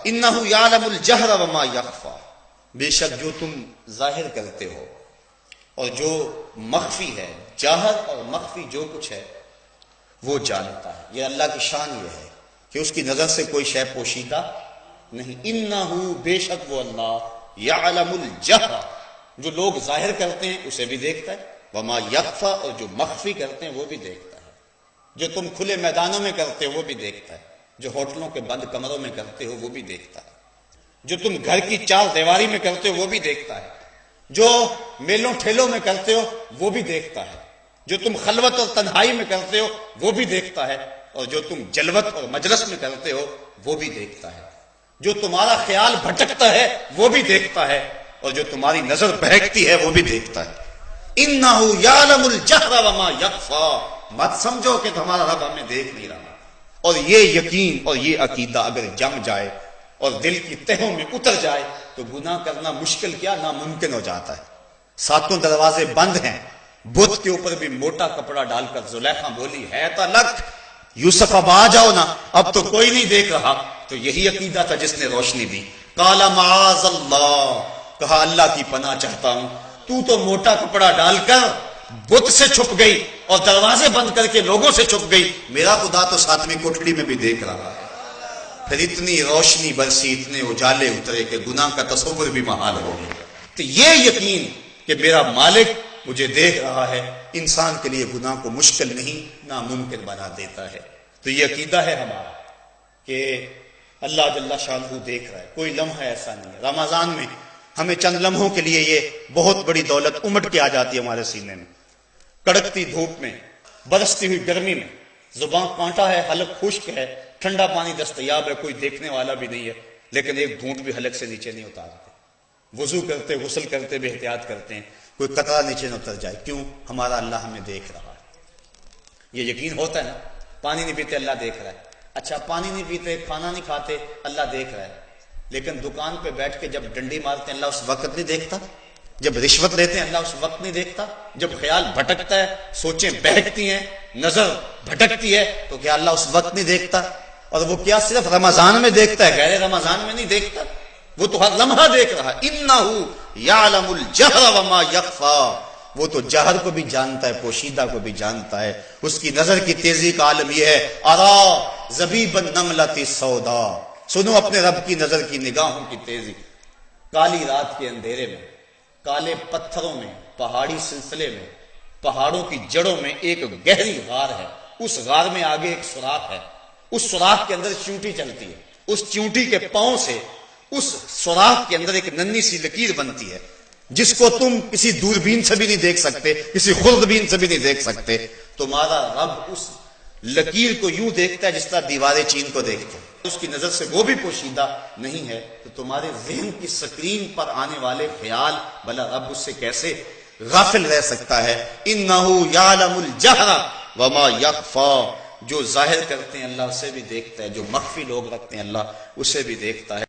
انہ یعلم الجہر وما یخفی، بے شک جو تم ظاہر کرتے ہو اور جو مخفی ہے، جاہر اور مخفی جو کچھ ہے وہ جانتا ہے۔ یہ اللہ کی شان یہ ہے کہ اس کی نظر سے کوئی شے پوشیدہ نہیں۔ انہ، بے شک وہ اللہ، یعلم الجہر، جو لوگ ظاہر کرتے ہیں اسے بھی دیکھتا ہے، وما یخفی، اور جو مخفی کرتے ہیں وہ بھی دیکھتا ہے۔ جو تم کھلے میدانوں میں کرتے ہو وہ بھی دیکھتا ہے، جو ہوٹلوں کے بند کمروں میں کرتے ہو وہ بھی دیکھتا ہے، جو تم گھر کی چار دیواری میں کرتے ہو وہ بھی دیکھتا ہے، جو میلوں ٹھیلوں میں کرتے ہو وہ بھی دیکھتا ہے، جو تم خلوت اور تنہائی میں کرتے ہو وہ بھی دیکھتا ہے، اور جو تم جلوت اور مجلس میں کرتے ہو وہ بھی دیکھتا ہے، جو تمہارا خیال بھٹکتا ہے وہ بھی دیکھتا ہے، اور جو تمہاری نظر بہکتی ہے وہ بھی دیکھتا ہے۔ انہ یعلم الجہر وما یخفی، مت سمجھو کہ تمہارا رب ہمیں دیکھ نہیں رہا۔ اور یہ یقین اور یہ عقیدہ اگر جم جائے اور دل کی تہوں میں اتر جائے تو گناہ کرنا مشکل کیا ناممکن ہو جاتا ہے۔ ساتوں دروازے بند ہیں، بت کے اوپر بھی موٹا کپڑا ڈال کر زلیخا بولی ہے تلک، یوسف اب آ جاؤ نا، اب تو کوئی نہیں دیکھ رہا۔ تو یہی عقیدہ تھا جس نے روشنی دی۔ قال معاذ اللہ، کہا اللہ کی پناہ چاہتا ہوں، تو موٹا کپڑا ڈال کر بت سے چھپ گئی اور دروازے بند کر کے لوگوں سے چھپ گئی، میرا خدا تو ساتویں کوٹڑی میں بھی دیکھ رہا ہے۔ پھر اتنی روشنی برسی، اتنے اجالے اترے کہ گناہ کا تصور بھی محال ہو گیا۔ تو یہ یقین کہ میرا مالک مجھے دیکھ رہا ہے انسان کے لیے گناہ کو مشکل نہیں ناممکن بنا دیتا ہے۔ تو یہ عقیدہ ہے ہمارا کہ اللہ جل شانہ دیکھ رہا ہے، کوئی لمحہ ایسا نہیں ہے۔ رمضان میں ہمیں چند لمحوں کے لیے یہ بہت بڑی دولت امٹ کے آ جاتی ہے ہمارے سینے میں، کڑکتی دھوپ میں، برستی ہوئی گرمی میں، زبان کانٹا ہے، حلق خشک ہے، ٹھنڈا پانی دستیاب ہے، کوئی دیکھنے والا بھی نہیں ہے، لیکن ایک گھونٹ بھی حلق سے نیچے نہیں اتارتے۔ وضو کرتے، غسل کرتے بھی احتیاط کرتے ہیں کوئی قطرہ نیچے نہ اتر جائے۔ کیوں؟ ہمارا اللہ ہمیں دیکھ رہا ہے۔ یہ یقین ہوتا ہے نا، پانی نہیں پیتے اللہ دیکھ رہا ہے۔ اچھا پانی نہیں پیتے، کھانا نہیں کھاتے، اللہ دیکھ رہا ہے، لیکن دکان پہ بیٹھ کے جب ڈنڈی مارتے ہیں اللہ اس وقت نہیں دیکھتا؟ جب رشوت لیتے ہیں اللہ اس وقت نہیں دیکھتا؟ جب خیال بھٹکتا ہے، سوچیں بہکتی ہیں، نظر بھٹکتی ہے، تو کیا اللہ اس وقت نہیں دیکھتا؟ اور وہ کیا صرف رمضان میں دیکھتا ہے، غیر رمضان میں نہیں دیکھتا؟ وہ تو ہر لمحہ دیکھ رہا ہے۔ انہ یعلم الجہر وما یخفی، وہ تو جہر کو بھی جانتا ہے، پوشیدہ کو بھی جانتا ہے۔ اس کی نظر کی تیزی کا عالم یہ ہے، ارا زبیب النملۃ سودا، سنو اپنے رب کی نظر کی نگاہوں کی تیزی۔ کالی رات کے اندھیرے میں، کالے پتھروں میں، پہاڑی سلسلے میں، پہاڑوں کی جڑوں میں ایک گہری غار ہے، اس غار میں آگے ایک سوراخ ہے، اس سوراخ کے اندر چیونٹی چلتی ہے، اس چیونٹی کے پاؤں سے اس سوراخ کے اندر ایک ننھی سی لکیر بنتی ہے جس کو تم کسی دوربین سے بھی نہیں دیکھ سکتے، کسی خوردبین سے بھی نہیں دیکھ سکتے۔ تمہارا رب اس لکیر کو یوں دیکھتا ہے جس طرح دیواریں چین کو دیکھتے ہیں، اس کی نظر سے وہ بھی پوشیدہ نہیں ہے۔ تو تمہارے ذہن کی سکرین پر آنے والے خیال بھلا رب اس سے کیسے غافل رہ سکتا ہے؟ انہ یعلم الجہر وما یخفی، جو ظاہر کرتے ہیں اللہ اسے بھی دیکھتا ہے، جو مخفی لوگ رکھتے ہیں اللہ اسے بھی دیکھتا ہے۔